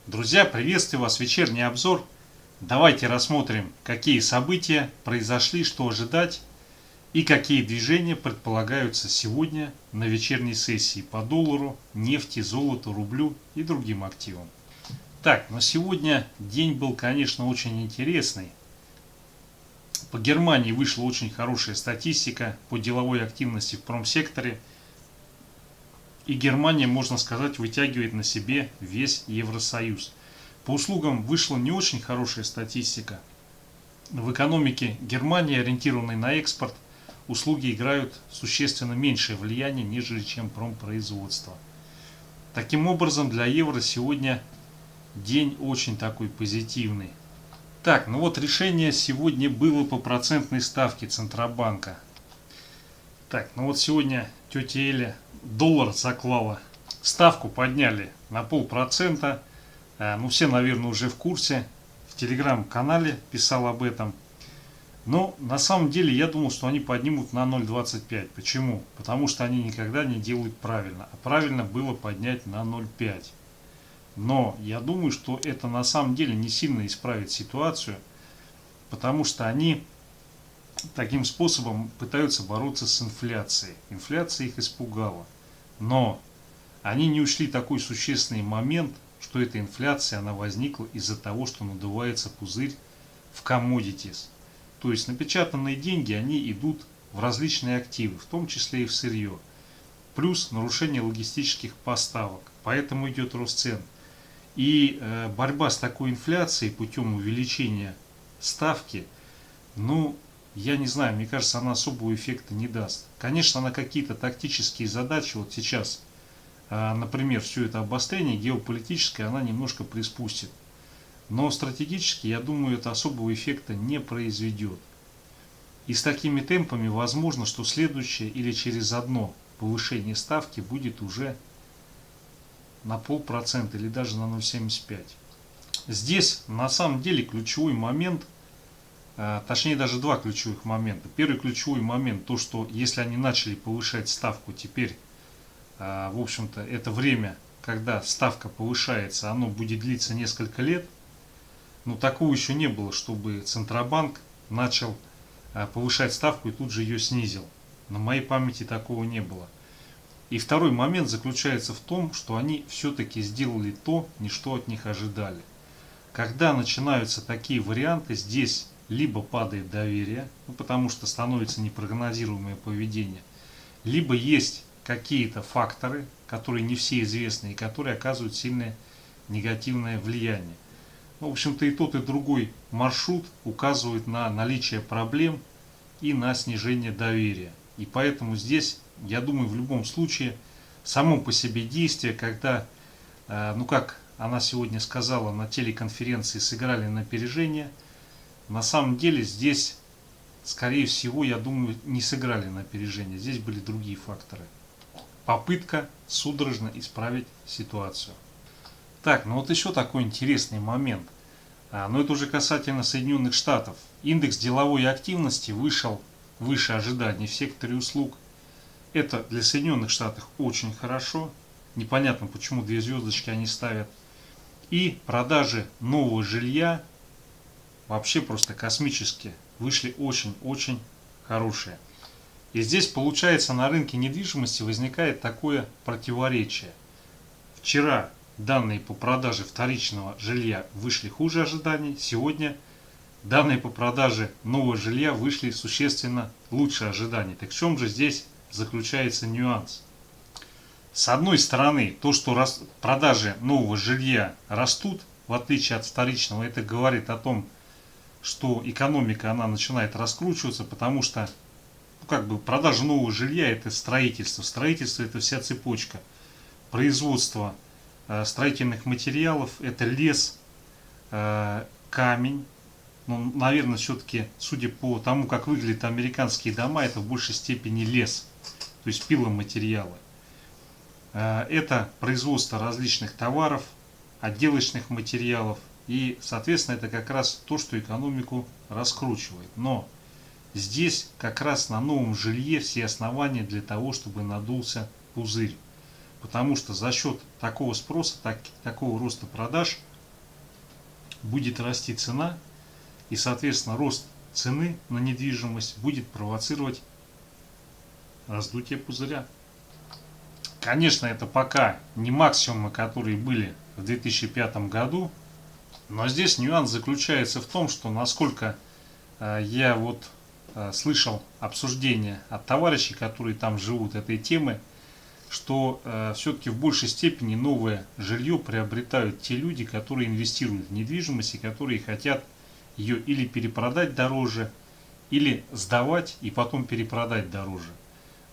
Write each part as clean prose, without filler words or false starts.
Друзья, приветствую вас! Вечерний обзор. Давайте рассмотрим, какие события произошли, что ожидать и какие движения предполагаются сегодня на вечерней сессии по доллару, нефти, золоту, рублю и другим активам. Так, но сегодня день был, конечно, очень интересный. По Германии вышла очень хорошая статистика по деловой активности в промсекторе. И Германия, можно сказать, вытягивает на себе весь Евросоюз. По услугам вышла не очень хорошая статистика. В экономике Германии, ориентированной на экспорт, услуги играют существенно меньшее влияние, нежели чем промпроизводство. Таким образом, для евро сегодня день очень такой позитивный. Так, ну вот решение сегодня было по процентной ставке Центробанка. Так, ну вот сегодня тетя Эля доллар заклала. Ставку подняли на 0,5%. Ну, все, наверное, уже в курсе. В телеграм-канале писал об этом. Но на самом деле я думал, что они поднимут на 0,25. Почему? Потому что они никогда не делают правильно. А правильно было поднять на 0,5. Но я думаю, что это на самом деле не сильно исправит ситуацию. Потому что они таким способом пытаются бороться с инфляцией. Инфляция их испугала. Но они не учли такой существенный момент, что эта инфляция, она возникла из-за того, что надувается пузырь в commodities. То есть напечатанные деньги, они идут в различные активы, в том числе и в сырье. Плюс нарушение логистических поставок. Поэтому идет рост цен. И борьба с такой инфляцией путем увеличения ставки, ну, я не знаю, мне кажется, она особого эффекта не даст. Конечно, на какие-то тактические задачи, вот сейчас, например, все это обострение геополитическое, она немножко приспустит. Но стратегически, я думаю, это особого эффекта не произведет. И с такими темпами возможно, что следующее или через одно повышение ставки будет уже на 0,5% или даже на 0,75. Здесь на самом деле ключевой момент, точнее даже два ключевых момента. Первый ключевой момент, то что если они начали повышать ставку, теперь, в общем-то, это время, когда ставка повышается, оно будет длиться несколько лет. Но такого еще не было, чтобы Центробанк начал повышать ставку и тут же ее снизил. На моей памяти такого не было. И второй момент заключается в том, что они все-таки сделали то, что от них ожидали. Когда начинаются такие варианты, здесь либо падает доверие, потому что становится непрогнозируемое поведение, либо есть какие-то факторы, которые не все известны и которые оказывают сильное негативное влияние. В общем-то, и тот, и другой маршрут указывают на наличие проблем и на снижение доверия. И поэтому здесь, я думаю, в любом случае, само по себе действие, когда, ну как она сегодня сказала на телеконференции, сыграли на опережение, на самом деле здесь, скорее всего, я думаю, не сыграли на опережение. Здесь были другие факторы. Попытка судорожно исправить ситуацию. Так, ну вот еще такой интересный момент. Но это уже касательно Соединенных Штатов. Индекс деловой активности вышел выше ожиданий в секторе услуг. Это для Соединенных Штатов очень хорошо. Непонятно, почему 2 звездочки они ставят. И продажи нового жилья вообще просто космически вышли очень-очень хорошие. И здесь получается на рынке недвижимости возникает такое противоречие. Вчера данные по продаже вторичного жилья вышли хуже ожиданий. Сегодня данные по продаже нового жилья вышли существенно лучше ожиданий. Так в чем же здесь заключается нюанс? С одной стороны, то, что продажи нового жилья растут, в отличие от вторичного, это говорит о том, что экономика она начинает раскручиваться, потому что продажа нового жилья это строительство. Строительство это вся цепочка. Производство строительных материалов это лес, камень. Ну, наверное, все-таки, судя по тому, как выглядят американские дома, это в большей степени лес, то есть пиломатериалы. Это производство различных товаров, отделочных материалов. И, соответственно, это как раз то, что экономику раскручивает. Но здесь как раз на новом жилье все основания для того, чтобы надулся пузырь. Потому что за счет такого спроса, такого роста продаж, будет расти цена, и, соответственно, рост цены на недвижимость будет провоцировать раздутие пузыря. Конечно, это пока не максимумы, которые были в 2005 году, но здесь нюанс заключается в том, что насколько я слышал обсуждения от товарищей, которые там живут, этой темы, что все-таки в большей степени новое жилье приобретают те люди, которые инвестируют в недвижимость и которые хотят ее или перепродать дороже, или сдавать и потом перепродать дороже.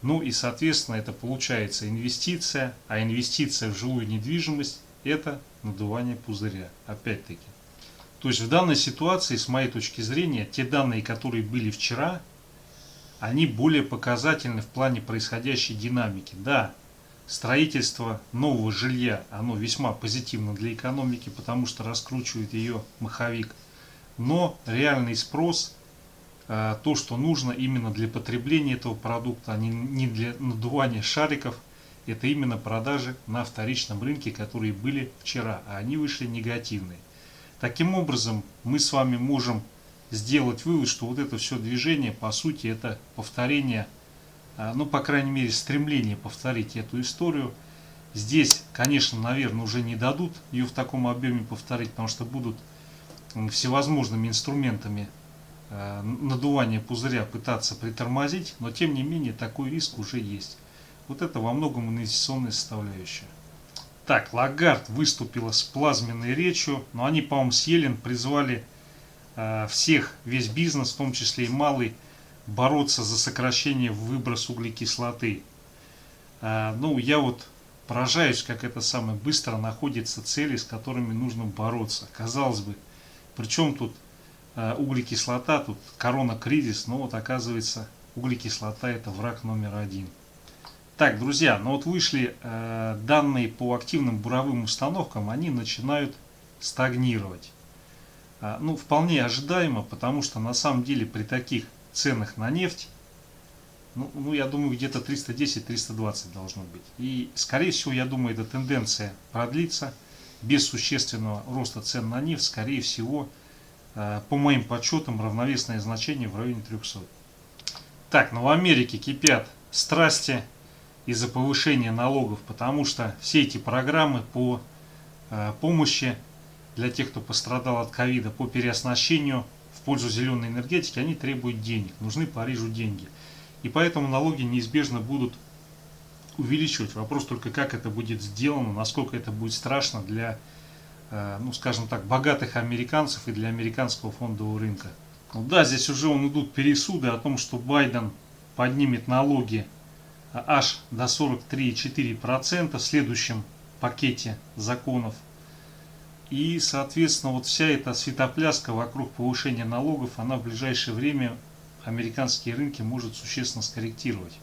Ну и соответственно это получается инвестиция, а инвестиция в жилую недвижимость — это надувание пузыря, опять-таки. То есть в данной ситуации, с моей точки зрения, те данные, которые были вчера, они более показательны в плане происходящей динамики. Да, строительство нового жилья, оно весьма позитивно для экономики, потому что раскручивает ее маховик. Но реальный спрос, то, что нужно именно для потребления этого продукта, а не для надувания шариков, это именно продажи на вторичном рынке, которые были вчера, а они вышли негативные. Таким образом, мы с вами можем сделать вывод, что вот это все движение, по сути, это повторение, ну, по крайней мере, стремление повторить эту историю. Здесь, конечно, наверное, уже не дадут ее в таком объеме повторить, потому что будут всевозможными инструментами надувания пузыря пытаться притормозить, но тем не менее такой риск уже есть. Вот это во многом инвестиционная составляющая. Так, Лагард выступила с плазменной речью, но они, по-моему, с Йеллен призвали всех, весь бизнес, в том числе и малый, бороться за сокращение выброса углекислоты. Ну, я поражаюсь, как это самое быстро находятся цели, с которыми нужно бороться. Казалось бы, причем тут углекислота, тут коронакризис, но оказывается углекислота — это враг номер один. Так, друзья, вышли данные по активным буровым установкам, они начинают стагнировать. Вполне ожидаемо, потому что на самом деле при таких ценах на нефть, я думаю, где-то 310-320 должно быть. И, скорее всего, я думаю, эта тенденция продлится без существенного роста цен на нефть. Скорее всего, по моим подсчетам, равновесное значение в районе 300. Так, в Америке кипят страсти из-за повышения налогов, потому что все эти программы по помощи для тех, кто пострадал от ковида, по переоснащению в пользу зеленой энергетики, они требуют денег, нужны Парижу деньги. И поэтому налоги неизбежно будут увеличивать. Вопрос только, как это будет сделано, насколько это будет страшно для, скажем так, богатых американцев и для американского фондового рынка. Здесь уже идут пересуды о том, что Байден поднимет налоги аж до 43,4% в следующем пакете законов. И, соответственно, вся эта светопляска вокруг повышения налогов, она в ближайшее время американские рынки может существенно скорректировать.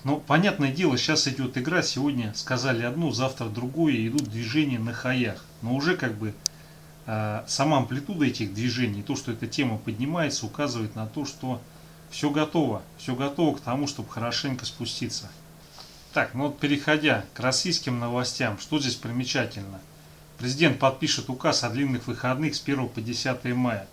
Но, понятное дело, сейчас идет игра, сегодня сказали одно, завтра другое, идут движения на хаях. Но уже сама амплитуда этих движений, то, что эта тема поднимается, указывает на то, что все готово к тому, чтобы хорошенько спуститься. Так, переходя к российским новостям, что здесь примечательно? Президент подпишет указ о длинных выходных с 1 по 10 мая.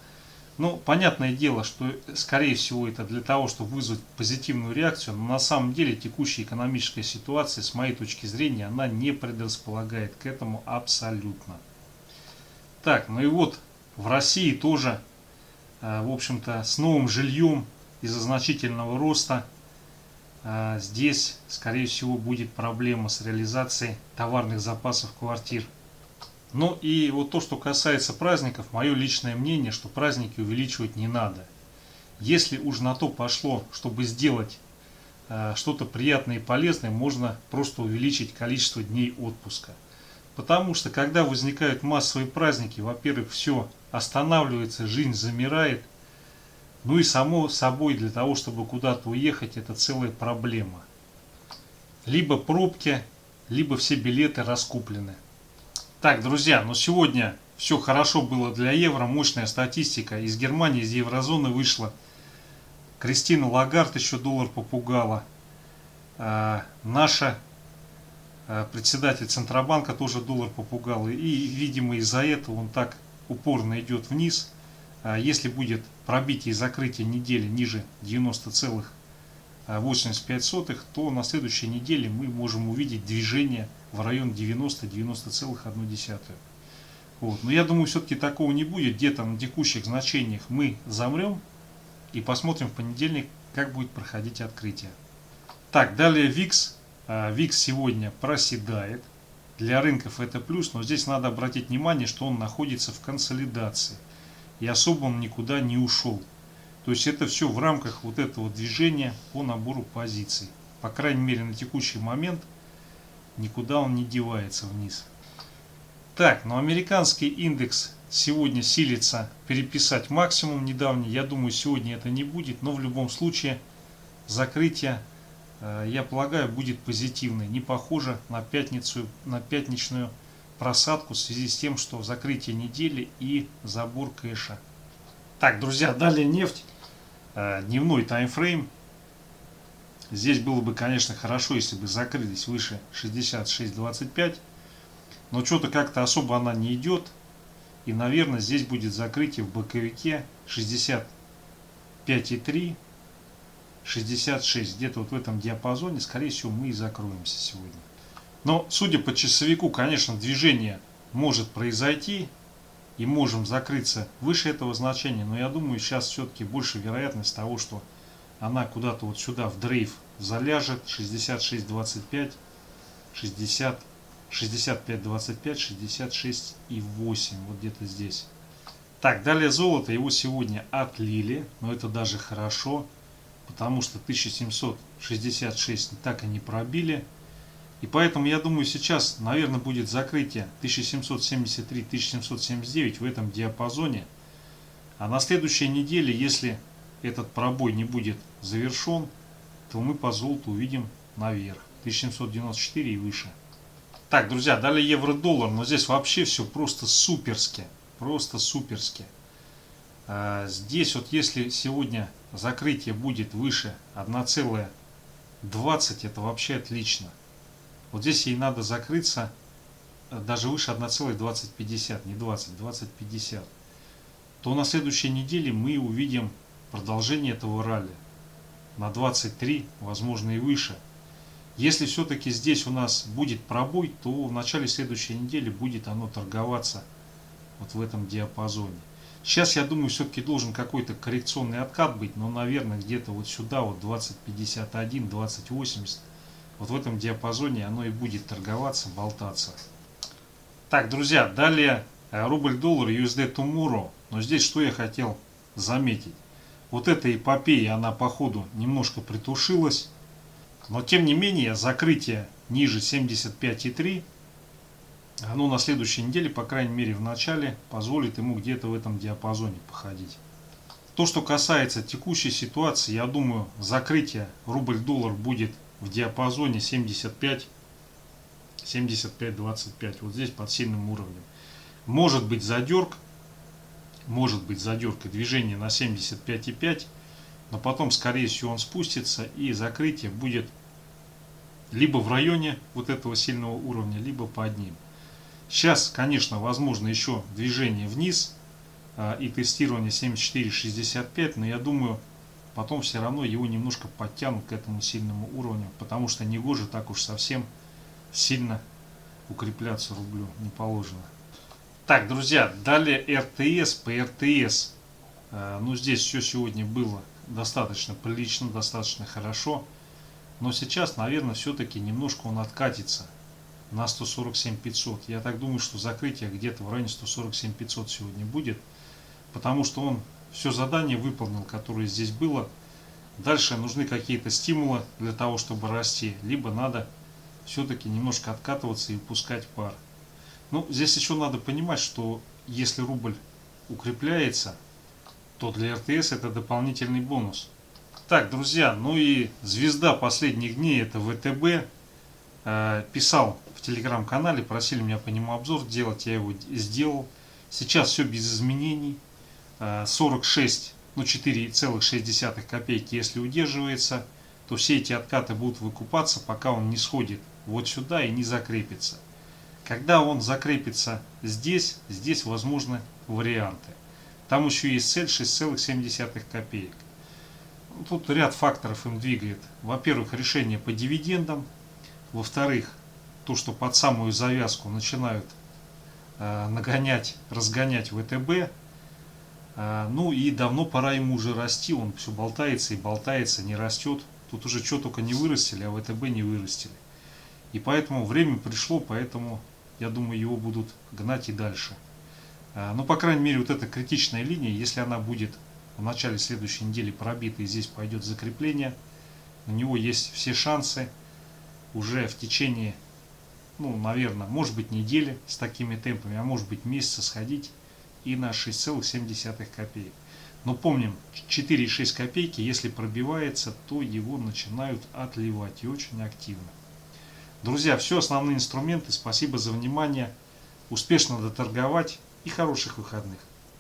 Понятное дело, что, скорее всего, это для того, чтобы вызвать позитивную реакцию, но на самом деле текущая экономическая ситуация, с моей точки зрения, она не предрасполагает к этому абсолютно. Так, в России тоже, в общем-то, с новым жильем из-за значительного роста здесь, скорее всего, будет проблема с реализацией товарных запасов квартир. И то, что касается праздников, мое личное мнение, что праздники увеличивать не надо. Если уж на то пошло, чтобы сделать что-то приятное и полезное, можно просто увеличить количество дней отпуска. Потому что, когда возникают массовые праздники, во-первых, все останавливается, жизнь замирает. И само собой, для того, чтобы куда-то уехать, это целая проблема. Либо пробки, либо все билеты раскуплены. Так, друзья, сегодня все хорошо было для евро, мощная статистика. Из Германии, из еврозоны вышла. Кристина Лагард еще доллар попугала. Наша председатель Центробанка тоже доллар попугала. И, видимо, из-за этого он так упорно идет вниз. Если будет пробитие и закрытие недели ниже 90,85, то на следующей неделе мы можем увидеть движение в район 90-90,1. Вот. Но я думаю, все-таки такого не будет. Где-то на текущих значениях мы замрем и посмотрим в понедельник, как будет проходить открытие. Так, далее VIX. VIX сегодня проседает. Для рынков это плюс, но здесь надо обратить внимание, что он находится в консолидации. И особо он никуда не ушел. То есть это все в рамках вот этого движения по набору позиций. По крайней мере на текущий момент никуда он не девается вниз. Так, но американский индекс сегодня силится переписать максимум недавний. Я думаю, сегодня это не будет, но в любом случае закрытие, я полагаю, будет позитивное. Не похоже на пятничную просадку в связи с тем, что закрытие недели и забор кэша. Так, друзья, далее нефть. Дневной таймфрейм. Здесь было бы, конечно, хорошо, если бы закрылись выше 66.25. Но что-то как-то особо она не идет. И, наверное, здесь будет закрытие в боковике 65,3. 66, где-то вот в этом диапазоне, скорее всего, мы и закроемся сегодня. Но, судя по часовику, конечно, движение может произойти, и можем закрыться выше этого значения, но я думаю, сейчас все-таки больше вероятность того, что она куда-то вот сюда в дрейф заляжет, 66.25, 60, 65.25, 66,8, вот где-то здесь. Так, далее золото, его сегодня отлили, но это даже хорошо, потому что 1766 так и не пробили. И поэтому я думаю, сейчас, наверное, будет закрытие 1773-1779 в этом диапазоне. А на следующей неделе, если этот пробой не будет завершен, то мы по золоту увидим наверх. 1794 и выше. Так, друзья, далее евро-доллар. Но здесь вообще все просто суперски. Просто суперски. Здесь вот если сегодня закрытие будет выше 1,20, это вообще отлично. Вот здесь ей надо закрыться даже выше 1,2050, не 20, 20,50. То на следующей неделе мы увидим продолжение этого ралли на 23, возможно и выше. Если все-таки здесь у нас будет пробой, то в начале следующей недели будет оно торговаться вот в этом диапазоне. Сейчас, я думаю, все-таки должен какой-то коррекционный откат быть, но, наверное, где-то вот сюда, вот 20,51, 20,80. Вот в этом диапазоне оно и будет торговаться, болтаться. Так, друзья, далее рубль-доллар USD Tomorrow. Но здесь что я хотел заметить. Вот эта эпопея, она по ходу немножко притушилась. Но тем не менее, закрытие ниже 75,3, оно на следующей неделе, по крайней мере в начале, позволит ему где-то в этом диапазоне походить. То, что касается текущей ситуации, я думаю, закрытие рубль-доллар будет в диапазоне 75-25, вот здесь под сильным уровнем. Может быть задерг и движение на 75,5, но потом, скорее всего, он спустится и закрытие будет либо в районе вот этого сильного уровня, либо под ним. Сейчас, конечно, возможно еще движение вниз и тестирование 74,65, но я думаю, потом все равно его немножко подтянут к этому сильному уровню, потому что негоже так уж совсем сильно укрепляться рублю, не положено. Так, друзья, далее РТС по РТС. Ну, здесь все сегодня было достаточно прилично, достаточно хорошо. Но сейчас, наверное, все-таки немножко он откатится на 147 500. Я так думаю, что закрытие где-то в районе 147 500 сегодня будет. Потому что он все задание выполнил, которое здесь было. Дальше нужны какие-то стимулы для того, чтобы расти. Либо надо все-таки немножко откатываться и пускать пар. Ну, здесь еще надо понимать, что если рубль укрепляется, то для РТС это дополнительный бонус. Так, друзья, ну и звезда последних дней, это ВТБ. Писал в телеграм-канале, просили меня по нему обзор делать, я его сделал. Сейчас все без изменений. 46, ну 4,6 копейки, если удерживается, то все эти откаты будут выкупаться, пока он не сходит вот сюда и не закрепится. Когда он закрепится здесь, здесь возможны варианты. Там еще есть цель 6,7 копеек. Тут ряд факторов им двигает. Во-первых, решение по дивидендам. Во-вторых, то, что под самую завязку начинают нагонять, разгонять ВТБ. Ну и давно пора ему уже расти. Он все болтается и болтается, не растет. Тут уже что только не вырастили, а ВТБ не вырастили. И поэтому время пришло, поэтому я думаю, его будут гнать и дальше. Ну, по крайней мере, вот эта критичная линия, если она будет в начале следующей недели пробита и здесь пойдет закрепление, у него есть все шансы уже в течение, ну, наверное, может быть недели с такими темпами, а может быть месяца сходить и на 6,7 копеек. Но помним, 4,6 копейки, если пробивается, то его начинают отливать и очень активно. Друзья, все основные инструменты. Спасибо за внимание. Успешно доторговать и хороших выходных.